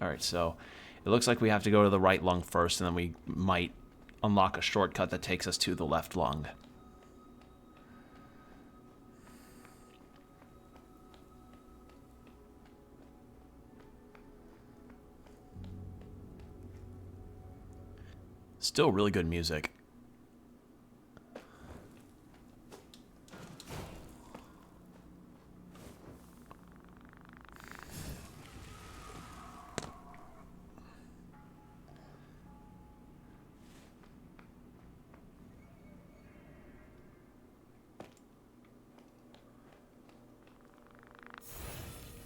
Alright, so it looks like we have to go to the right lung first, and then we might unlock a shortcut that takes us to the left lung. Still really good music.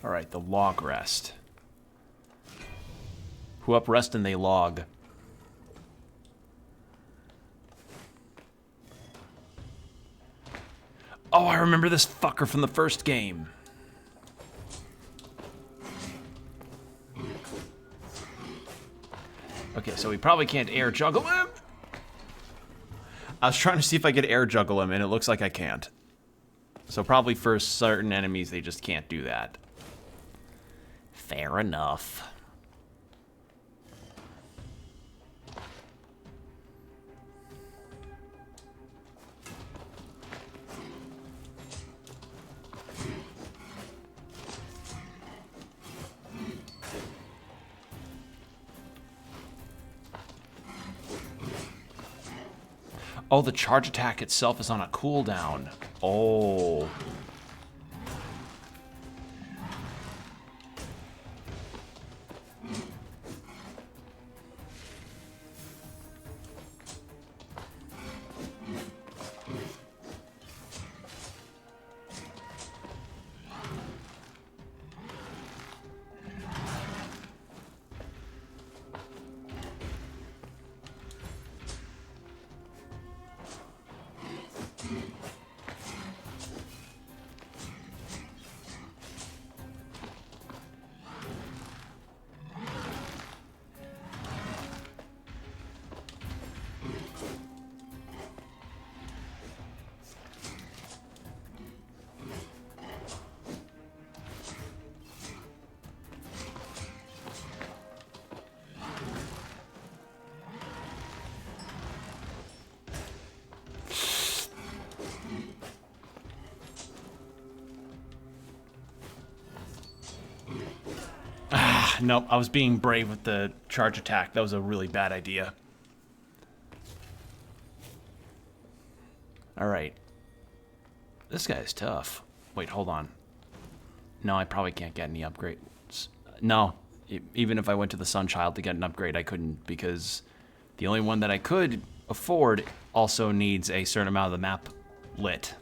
All right, the log rest. Who up rest and they log. Oh, I remember this fucker from the first game. Okay, so we probably can't air juggle him. I was trying to see if I could air juggle him, and it looks like I can't. So probably for certain enemies, they just can't do that. Fair enough. Oh, the charge attack itself is on a cooldown. Oh. Nope, I was being brave with the charge attack. That was a really bad idea. Alright. This guy's tough. Wait, hold on. No, I probably can't get any upgrades. No, even if I went to the Sunchild to get an upgrade, I couldn't, because the only one that I could afford also needs a certain amount of the map lit.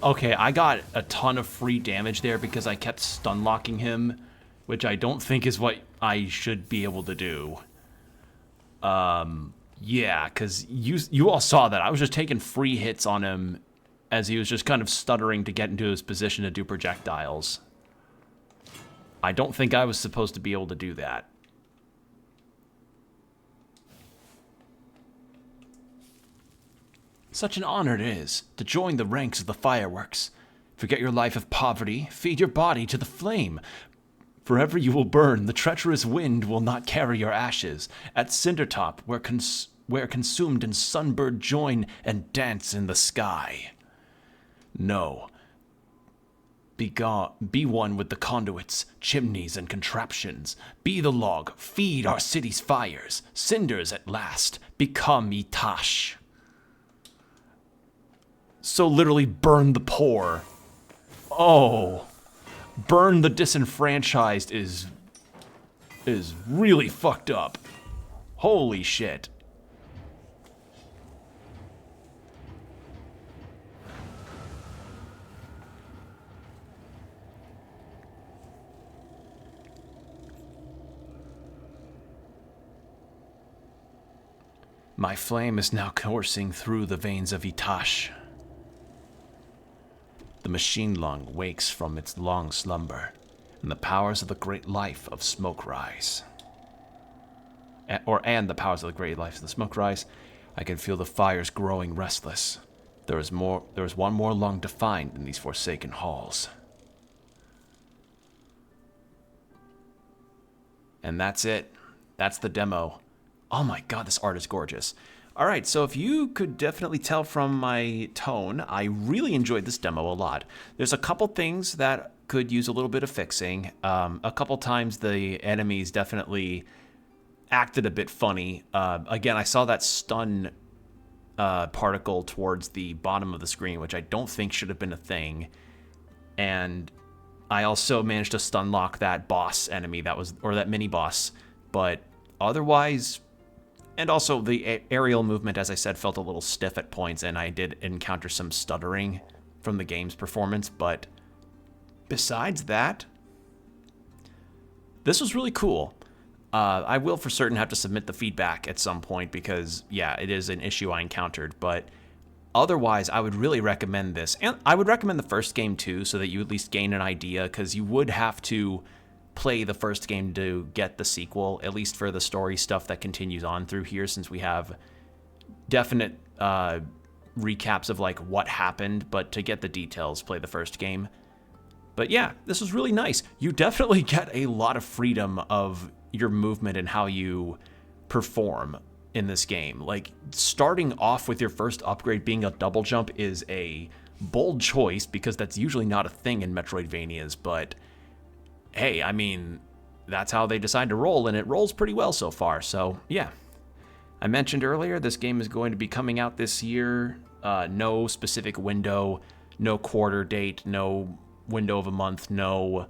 Okay, I got a ton of free damage there because I kept stun locking him, which I don't think is what I should be able to do. Yeah, because you all saw that. I was just taking free hits on him as he was just kind of stuttering to get into his position to do projectiles. I don't think I was supposed to be able to do that. Such an honor it is to join the ranks of the fireworks. Forget your life of poverty, feed your body to the flame. Forever you will burn, the treacherous wind will not carry your ashes. At Cindertop, where consumed and sunburned join and dance in the sky. No. Be one with the conduits, chimneys, and contraptions. Be the log, feed our city's fires. Cinders at last, become Itash. So literally burn the poor. Oh. Burn the disenfranchised is really fucked up. Holy shit. My flame is now coursing through the veins of Itash. The machine lung wakes from its long slumber, and the powers of the great life of smoke rise. And the powers of the great life of the smoke rise. I can feel the fires growing restless. There is one more lung to find in these forsaken halls. And that's it. That's the demo. Oh my god, this art is gorgeous. All right, so if you could definitely tell from my tone, I really enjoyed this demo a lot. There's a couple things that could use a little bit of fixing. A couple times the enemies definitely acted a bit funny. Again, I saw that stun particle towards the bottom of the screen, which I don't think should have been a thing. And I also managed to stun lock that boss enemy or that mini boss, but otherwise. And also, the aerial movement, as I said, felt a little stiff at points, and I did encounter some stuttering from the game's performance. But besides that, this was really cool. I will for certain have to submit the feedback at some point because, yeah, it is an issue I encountered. But otherwise, I would really recommend this. And I would recommend the first game, too, so that you at least gain an idea, because you would have to play the first game to get the sequel, at least for the story stuff that continues on through here, since we have definite recaps of like what happened, but to get the details, play the first game. But yeah, this was really nice. You definitely get a lot of freedom of your movement and how you perform in this game. Like, starting off with your first upgrade being a double jump is a bold choice, because that's usually not a thing in Metroidvanias, but hey, I mean, that's how they decide to roll, and it rolls pretty well so far, so yeah. I mentioned earlier, this game is going to be coming out this year. No specific window, no quarter date, no window of a month, no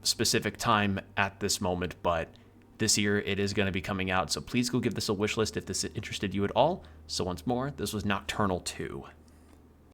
specific time at this moment, but this year it is going to be coming out, so please go give this a wish list if this interested you at all. So once more, this was Nocturnal 2.